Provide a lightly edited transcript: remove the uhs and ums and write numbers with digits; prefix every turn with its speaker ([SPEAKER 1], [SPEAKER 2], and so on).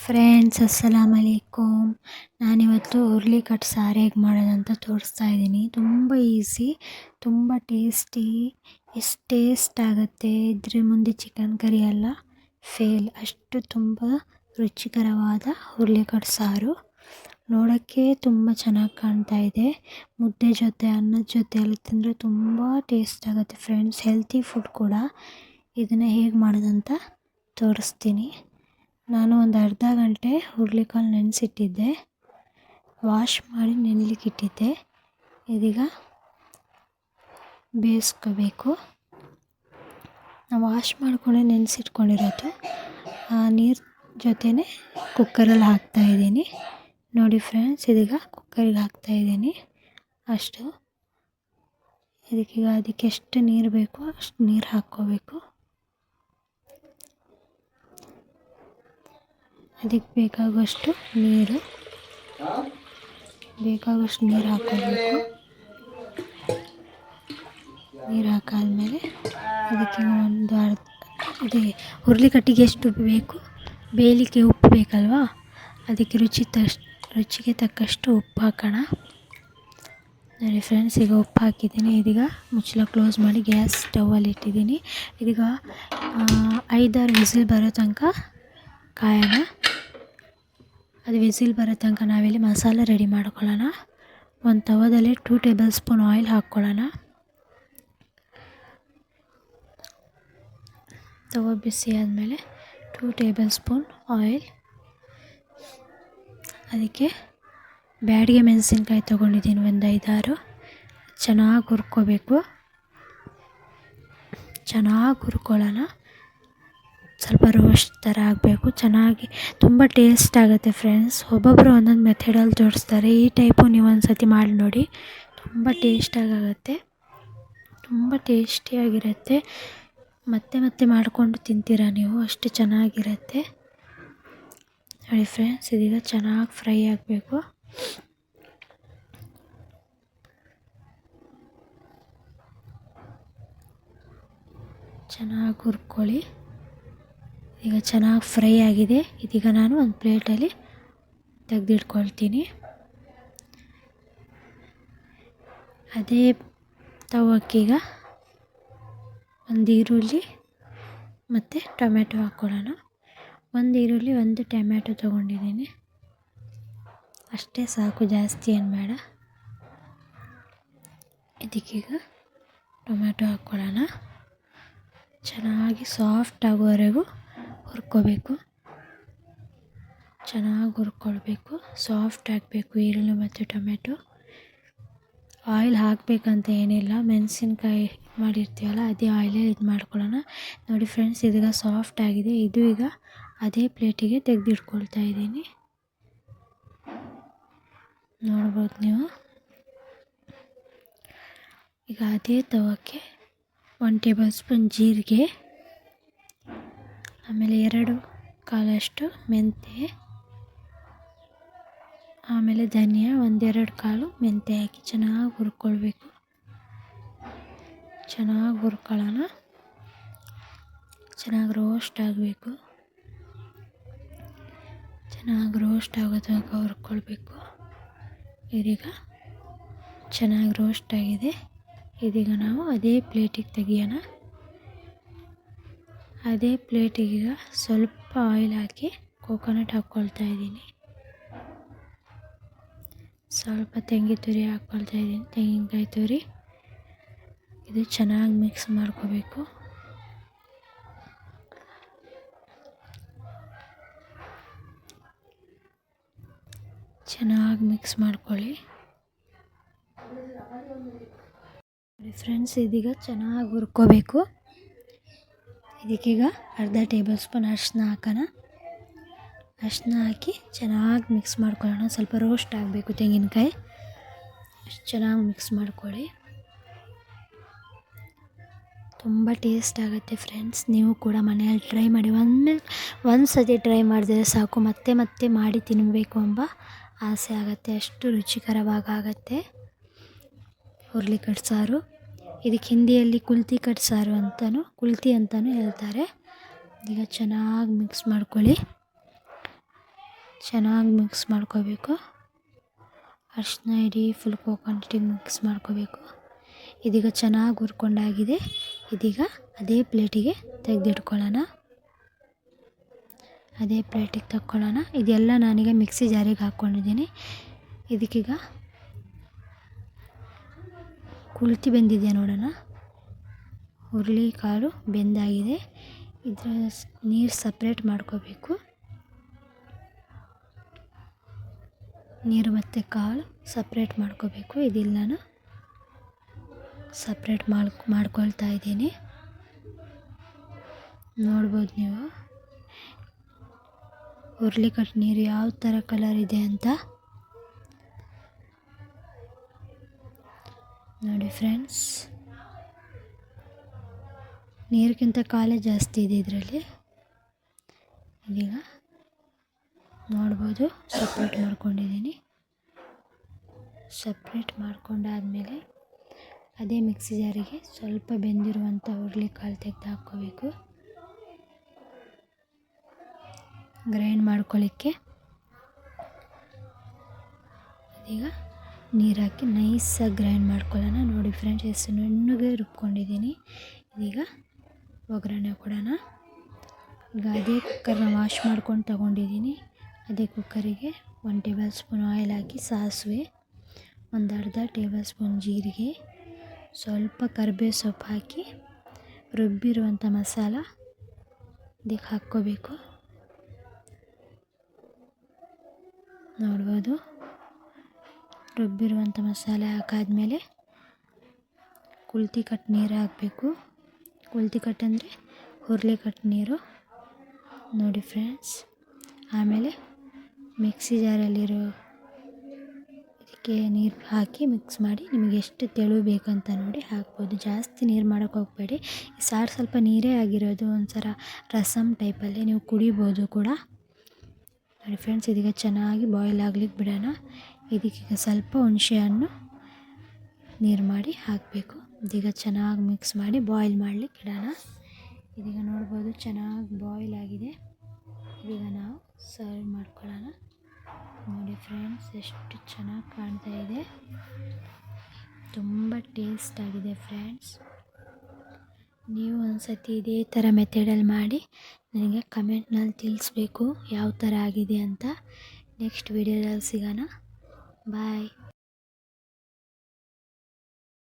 [SPEAKER 1] Friends ಅಸ್ಸಲಾಮ್ ಅಲೈಕುಮ್. ನಾನಿವತ್ತು ಹುರ್ಲಿಕಟ್ಟು ಸಾರು ಹೇಗೆ ಮಾಡೋದಂತ ತೋರಿಸ್ತಾ ಇದ್ದೀನಿ. ತುಂಬ ಈಸಿ, ತುಂಬ ಟೇಸ್ಟಿ. ಎಷ್ಟು ಟೇಸ್ಟ್ ಆಗುತ್ತೆ ಇದ್ರ ಮುಂದೆ ಚಿಕನ್ ಕರಿ ಎಲ್ಲ ಫೇಲ್. ಅಷ್ಟು ತುಂಬ ರುಚಿಕರವಾದ ಹುರ್ಲಿಕಟ್ಟು ಸಾರು. ನೋಡೋಕ್ಕೆ ತುಂಬ ಚೆನ್ನಾಗಿ ಕಾಣ್ತಾ ಇದೆ. ಮುದ್ದೆ ಜೊತೆ ಅನ್ನದ ಜೊತೆ ಎಲ್ಲ ತಿಂದರೆ ತುಂಬ ಟೇಸ್ಟ್ ಆಗುತ್ತೆ ಫ್ರೆಂಡ್ಸ್. ಹೆಲ್ತಿ ಫುಡ್ ಕೂಡ. ಇದನ್ನು ಹೇಗೆ ಮಾಡೋದಂತ ತೋರಿಸ್ತೀನಿ. ನಾನು ಒಂದು ಅರ್ಧ ಗಂಟೆ ಹುರುಳಿಕಾಳು ನೆನೆಸಿಟ್ಟಿದ್ದೆ, ವಾಶ್ ಮಾಡಿ ನೆನೆಲಿಕ್ಕಿಟ್ಟಿದ್ದೆ. ಇದೀಗ ಬೇಯಿಸ್ಕೋಬೇಕು. ನಾವು ವಾಶ್ ಮಾಡ್ಕೊಂಡೆ ನೆನೆಸಿಟ್ಕೊಂಡಿರೋದು ಆ ನೀರು ಜೊತೆನೇ ಕುಕ್ಕರಲ್ಲಿ ಹಾಕ್ತಾಯಿದ್ದೀನಿ. ನೋಡಿ ಫ್ರೆಂಡ್ಸ್, ಇದೀಗ ಕುಕ್ಕರಿಗೆ ಹಾಕ್ತಾಯಿದ್ದೀನಿ. ಅಷ್ಟು ಅದಕ್ಕೆ ಎಷ್ಟು ನೀರು ಬೇಕೋ ಅಷ್ಟು ನೀರು ಹಾಕ್ಕೋಬೇಕು. ಅದಕ್ಕೆ ಬೇಕಾಗುವಷ್ಟು ನೀರು ಹಾಕ್ಕೋಬೇಕು. ನೀರು ಹಾಕಾದ್ಮೇಲೆ ಅದಕ್ಕೆ ಒಂದು ಅದೇ ಹುರುಳಿಕಟ್ಟಿಗೆ ಎಷ್ಟು ಉಪ್ಪು ಬೇಕು, ಬೇಯಲಿಕ್ಕೆ ಉಪ್ಪು ಬೇಕಲ್ವಾ, ಅದಕ್ಕೆ ರುಚಿಗೆ ತಕ್ಕಷ್ಟು ಉಪ್ಪು ಹಾಕೋಣ. ನೋಡಿ ಫ್ರೆಂಡ್ಸ್, ಈಗ ಉಪ್ಪು ಹಾಕಿದ್ದೀನಿ. ಇದೀಗ ಮುಚ್ಚಳ ಕ್ಲೋಸ್ ಮಾಡಿ ಗ್ಯಾಸ್ ಸ್ಟವಲ್ಲಿ ಇಟ್ಟಿದ್ದೀನಿ. ಇದೀಗ 5-6 ವಿಸಿಲ್ ಬರೋ ತನಕ ಕಾಯೋಣ. ಅದು ವಿಸಿಲ್ ಬರೋ ತನಕ ನಾವಿಲ್ಲಿ ಮಸಾಲೆ ರೆಡಿ ಮಾಡ್ಕೊಳ್ಳೋಣ. ಒಂದು ತವದಲ್ಲಿ 2 ಟೇಬಲ್ ಸ್ಪೂನ್ ಆಯಿಲ್ ಹಾಕ್ಕೊಳ್ಳೋಣ. ತವ ಬಿಸಿ ಆದಮೇಲೆ 2 ಟೇಬಲ್ ಸ್ಪೂನ್ ಆಯಿಲ್. ಅದಕ್ಕೆ ಬ್ಯಾಡಿಗೆ ಮೆಣಸಿನ್ಕಾಯಿ ತೊಗೊಂಡಿದ್ದೀನಿ, ಒಂದು 5-6. ಚೆನ್ನಾಗಿ ಹುರ್ಕೋಬೇಕು. ಚೆನ್ನಾಗಿ ಹುರ್ಕೊಳ್ಳೋಣ. ಸ್ವಲ್ಪ ರೋಸ್ಟ್ ಥರ ಆಗಬೇಕು. ಚೆನ್ನಾಗಿ ತುಂಬ ಟೇಸ್ಟ್ ಆಗುತ್ತೆ ಫ್ರೆಂಡ್ಸ್. ಒಬ್ಬೊಬ್ಬರು ಒಂದೊಂದು ಮೆಥಡಲ್ಲಿ ತೋರಿಸ್ತಾರೆ. ಈ ಟೈಪು ನೀವು ಒಂದು ಸತಿ ಮಾಡಿ ನೋಡಿ, ತುಂಬ ಟೇಸ್ಟಾಗುತ್ತೆ. ತುಂಬ ಟೇಸ್ಟಿಯಾಗಿರುತ್ತೆ. ಮತ್ತೆ ಮತ್ತೆ ಮಾಡಿಕೊಂಡು ತಿಂತೀರಾ ನೀವು, ಅಷ್ಟು ಚೆನ್ನಾಗಿರುತ್ತೆ. ನೋಡಿ ಫ್ರೆಂಡ್ಸ್, ಇದೀಗ ಚೆನ್ನಾಗಿ ಫ್ರೈ ಆಗಬೇಕು. ಚೆನ್ನಾಗಿ ಹುರ್ಕೊಳ್ಳಿ. ಈಗ ಚೆನ್ನಾಗಿ ಫ್ರೈ ಆಗಿದೆ. ಇದೀಗ ನಾನು ಒಂದು ಪ್ಲೇಟಲ್ಲಿ ತೆಗೆದಿಟ್ಕೊಳ್ತೀನಿ. ಅದೇ ತವಕ್ಕೀಗ ಒಂದು ಈರುಳ್ಳಿ ಮತ್ತು ಟೊಮೆಟೊ ಹಾಕ್ಕೊಳ್ಳೋಣ. ಒಂದು ಈರುಳ್ಳಿ, ಒಂದು ಟೊಮೆಟೊ ತೊಗೊಂಡಿದ್ದೀನಿ. ಅಷ್ಟೇ ಸಾಕು, ಜಾಸ್ತಿ ಏನು ಬೇಡ. ಇದಕ್ಕೀಗ ಟೊಮೆಟೊ ಹಾಕ್ಕೊಳ್ಳೋಣ. ಚೆನ್ನಾಗಿ ಸಾಫ್ಟ್ ಆಗೋವರೆಗೂ ಹುರ್ಕೋಬೇಕು. ಚೆನ್ನಾಗಿ ಹುರ್ಕೊಳ್ಬೇಕು. ಸಾಫ್ಟ್ ಆಗಬೇಕು ಈರುಳ್ಳಿ ಮತ್ತು ಟೊಮೆಟೊ. ಆಯಿಲ್ ಹಾಕಬೇಕಂತ ಏನಿಲ್ಲ, ಮೆಣಸಿನ್ಕಾಯಿ ಮಾಡಿರ್ತೀವಲ್ಲ ಅದೇ ಆಯಿಲೇ ಇದು ಮಾಡ್ಕೊಳ್ಳೋಣ. ನೋಡಿ ಫ್ರೆಂಡ್ಸ್, ಇದೀಗ ಸಾಫ್ಟ್ ಆಗಿದೆ. ಇದು ಈಗ ಅದೇ ಪ್ಲೇಟಿಗೆ ತೆಗೆದಿಟ್ಕೊಳ್ತಾ ಇದ್ದೀನಿ. ನೋಡ್ಬೋದು ನೀವು. ಈಗ ಅದೇ ತವಕ್ಕೆ 1 ಟೇಬಲ್ ಸ್ಪೂನ್ ಜೀರಿಗೆ, ಆಮೇಲೆ 2 ಕಾಲಷ್ಟು ಮೆಂತ್ಯ, ಆಮೇಲೆ ಧನಿಯಾ 1-2 ಕಾಳು ಮೆಂತ್ಯ ಹಾಕಿ ಚೆನ್ನಾಗಿ ಹುರ್ಕೊಳ್ಬೇಕು. ಚೆನ್ನಾಗಿ ಹುರ್ಕೊಳ್ಳೋಣ. ಚೆನ್ನಾಗಿ ರೋಸ್ಟ್ ಆಗಬೇಕು. ಚೆನ್ನಾಗಿ ರೋಸ್ಟ್ ಆಗೋ ತನಕ ಹುರ್ಕೊಳ್ಬೇಕು. ಇದೀಗ ಚೆನ್ನಾಗಿ ರೋಸ್ಟ್ ಆಗಿದೆ. ಇದೀಗ ನಾವು ಅದೇ ಪ್ಲೇಟಿಗೆ ತೆಗಿಯೋಣ. ಅದೇ ಪ್ಲೇಟಿಗೀಗ ಸ್ವಲ್ಪ ಆಯಿಲ್ ಹಾಕಿ ಕೋಕೋನಟ್ ಹಾಕ್ಕೊಳ್ತಾ ಇದ್ದೀನಿ. ಸ್ವಲ್ಪ ತೆಂಗಿನ ತುರಿ ಹಾಕ್ಕೊಳ್ತಾ ಇದ್ದೀನಿ, ತೆಂಗಿನಕಾಯಿ ತುರಿ. ಇದು ಚೆನ್ನಾಗಿ ಮಿಕ್ಸ್ ಮಾಡ್ಕೋಬೇಕು. ಚೆನ್ನಾಗಿ ಮಿಕ್ಸ್ ಮಾಡ್ಕೊಳ್ಳಿ. ಫ್ರೆಂಡ್ಸ್, ಇದೀಗ ಚೆನ್ನಾಗಿ ಹುರ್ಕೋಬೇಕು. ಇದಕ್ಕೀಗ ಅರ್ಧ ಟೇಬಲ್ ಸ್ಪೂನ್ ಅರಿಶಿನ ಹಾಕೋಣ. ಅರಿಶಿನ ಹಾಕಿ ಚೆನ್ನಾಗಿ ಮಿಕ್ಸ್ ಮಾಡ್ಕೊಳ್ಳೋಣ. ಸ್ವಲ್ಪ ರೋಸ್ಟ್ ಆಗಬೇಕು ತೆಂಗಿನಕಾಯಿ. ಅಷ್ಟು ಚೆನ್ನಾಗಿ ಮಿಕ್ಸ್ ಮಾಡ್ಕೊಳ್ಳಿ. ತುಂಬ ಟೇಸ್ಟ್ ಆಗುತ್ತೆ ಫ್ರೆಂಡ್ಸ್. ನೀವು ಕೂಡ ಮನೆಯಲ್ಲಿ ಟ್ರೈ ಮಾಡಿ. ಒಂದು ಸತಿ ಟ್ರೈ ಮಾಡಿದ್ರೆ ಸಾಕು, ಮತ್ತೆ ಮತ್ತೆ ಮಾಡಿ ತಿನ್ನಬೇಕು ಎಂಬ ಆಸೆ ಆಗುತ್ತೆ. ಅಷ್ಟು ರುಚಿಕರವಾಗುತ್ತೆ ಹುರುಳಿಕಟ್ಟು ಸಾರು. ಇದಕ್ಕೆ ಹಿಂದಿಯಲ್ಲಿ ಕುಲ್ತಿ ಕಟ್ಟು ಸಾರು ಕುಲ್ತಿ ಅಂತಲೂ ಹೇಳ್ತಾರೆ. ಈಗ ಚೆನ್ನಾಗಿ ಮಿಕ್ಸ್ ಮಾಡ್ಕೊಳ್ಳಿ. ಚೆನ್ನಾಗಿ ಮಿಕ್ಸ್ ಮಾಡ್ಕೋಬೇಕು. ಅರಿಶಿನ ಇಡೀ ಫುಲ್ ಕ್ವಾಂಟಿಟಿಗೆ ಮಿಕ್ಸ್ ಮಾಡ್ಕೋಬೇಕು. ಇದೀಗ ಚೆನ್ನಾಗಿ ಹುರ್ಕೊಂಡಾಗಿದೆ. ಇದೀಗ ಅದೇ ಪ್ಲೇಟಿಗೆ ತೆಗೆದಿಟ್ಕೊಳ್ಳೋಣ. ಅದೇ ಪ್ಲೇಟಿಗೆ ತಕ್ಕೊಳ್ಳೋಣ. ಇದೆಲ್ಲ ನಾನೀಗ ಮಿಕ್ಸಿ ಜಾರಿಗೆ ಹಾಕ್ಕೊಂಡಿದ್ದೀನಿ. ಇದಕ್ಕೀಗ ಕುಳ್ತಿ ಬೆಂದಿದೆಯಾ ನೋಡೋಣ. ಹುರುಳಿಕಾಳು ಬೆಂದಾಗಿದೆ. ಇದರ ನೀರು ಸಪ್ರೇಟ್ ಮಾಡ್ಕೋಬೇಕು. ನೀರು ಮತ್ತು ಕಾಳು ಸಪ್ರೇಟ್ ಮಾಡ್ಕೋಬೇಕು. ಇದೆಲ್ಲನೂ ಸಪ್ರೇಟ್ ಮಾಡ್ಕೊಳ್ತಾ ಇದ್ದೀನಿ. ನೋಡ್ಬೋದು ನೀವು ಹುರುಳಿಕಾಳು ನೀರು ಯಾವ ಥರ ಕಲರ್ ಇದೆ ಅಂತ ನೋಡಿ ಫ್ರೆಂಡ್ಸ್. ನೀರಿಗಿಂತ ಕಾಲೇ ಜಾಸ್ತಿ ಇದೆ ಇದರಲ್ಲಿ. ಇದೀಗ ನೋಡ್ಬೋದು ಸಪ್ರೇಟ್ ಮಾಡ್ಕೊಂಡಿದ್ದೀನಿ. ಸಪ್ರೇಟ್ ಮಾಡ್ಕೊಂಡಾದಮೇಲೆ ಅದೇ ಮಿಕ್ಸಿ ಜಾರಿಗೆ ಸ್ವಲ್ಪ ಬೆಂದಿರುವಂಥ ಹುರುಳಿಕಾಳು ತೆಗೆದು ಹಾಕ್ಕೋಬೇಕು. ಗ್ರೈಂಡ್ ಮಾಡ್ಕೊಳ್ಳಿಕ್ಕೆ ಇದೀಗ ನೀರು ಹಾಕಿ ನೈಸಾಗಿ ಗ್ರೈಂಡ್ ಮಾಡ್ಕೊಳ್ಳೋಣ. ನೋಡಿ ಫ್ರೆಂಡ್ಸ್, ಎಷ್ಟು ನುಣ್ಣಗೆ ರುಬ್ಕೊಂಡಿದ್ದೀನಿ. ಇದೀಗ ಒಗ್ಗರಣೆ ಕೊಡೋಣ. ಈಗ ಅದೇ ಕುಕ್ಕರ್ನ ವಾಶ್ ಮಾಡ್ಕೊಂಡು ತಗೊಂಡಿದ್ದೀನಿ. ಅದೇ ಕುಕ್ಕರಿಗೆ 1 ಟೇಬಲ್ ಸ್ಪೂನ್ ಆಯಿಲ್ ಹಾಕಿ, ಸಾಸಿವೆ, ಒಂದು ಅರ್ಧ ಟೇಬಲ್ ಸ್ಪೂನ್ ಜೀರಿಗೆ, ಸ್ವಲ್ಪ ಕರಿಬೇವು ಸೊಪ್ಪು ಹಾಕಿ ರುಬ್ಬಿರುವಂಥ ಮಸಾಲ ಇದಕ್ಕೆ ಹಾಕ್ಕೋಬೇಕು. ನೋಡ್ಬೋದು ರುಬ್ಬಿರುವಂಥ ಮಸಾಲೆ ಹಾಕಾದ್ಮೇಲೆ ಕುಳ್ತಿ ಕಟ್ಟು ನೀರು ಹಾಕಬೇಕು. ಕುಳ್ತಿ ಕಟ್ಟು ಅಂದರೆ ಹುರುಳಿಕಾಳು ನೀರು ನೋಡಿ ಫ್ರೆಂಡ್ಸ್. ಆಮೇಲೆ ಮಿಕ್ಸಿ ಜಾರಲ್ಲಿರೋ ಇದಕ್ಕೆ ನೀರು ಹಾಕಿ ಮಿಕ್ಸ್ ಮಾಡಿ ನಿಮಗೆ ಎಷ್ಟು ತೆಳು ಬೇಕಂತ ನೋಡಿ ಹಾಕ್ಬೋದು. ಜಾಸ್ತಿ ನೀರು ಮಾಡೋಕ್ಕೆ ಹೋಗಬೇಡಿ. ಈ ಸಾರು ಸ್ವಲ್ಪ ನೀರೇ ಆಗಿರೋದು, ಒಂಥರ ರಸಮ್ ಟೈಪಲ್ಲಿ ನೀವು ಕುಡಿಬೋದು ಕೂಡ ನೋಡಿ ಫ್ರೆಂಡ್ಸ್. ಇದೀಗ ಚೆನ್ನಾಗಿ ಬಾಯ್ಲ್ ಆಗ್ಲಿಕ್ಕೆ ಬಿಡೋಣ. ಇದಕ್ಕೀಗ ಸ್ವಲ್ಪ ಹುಣಸೆ ಹಣ್ಣು ನೀರು ಮಾಡಿ ಹಾಕಬೇಕು. ಇದೀಗ ಚೆನ್ನಾಗಿ ಮಿಕ್ಸ್ ಮಾಡಿ ಬಾಯ್ಲ್ ಮಾಡಲಿಕ್ಕೆ ಇಡೋಣ. ಇದೀಗ ನೋಡ್ಬೋದು ಚೆನ್ನಾಗಿ ಬಾಯ್ಲ್ ಆಗಿದೆ. ಇದೀಗ ನಾವು ಸರ್ವ್ ಮಾಡ್ಕೊಳ್ಳೋಣ. ನೋಡಿ ಫ್ರೆಂಡ್ಸ್, ಎಷ್ಟು ಚೆನ್ನಾಗಿ ಕಾಣ್ತಾ ಇದೆ. ತುಂಬ ಟೇಸ್ಟ್ ಆಗಿದೆ ಫ್ರೆಂಡ್ಸ್. ನೀವು ಒಂದ್ಸತಿ ಇದೇ ಥರ ಮೆಥಡಲ್ಲಿ ಮಾಡಿ ನನಗೆ ಕಮೆಂಟ್ನಲ್ಲಿ ತಿಳಿಸ್ಬೇಕು ಯಾವ ಥರ ಆಗಿದೆ ಅಂತ. ನೆಕ್ಸ್ಟ್ ವಿಡಿಯೋದಲ್ಲಿ ಸಿಗೋಣ. ಬಾಯ್.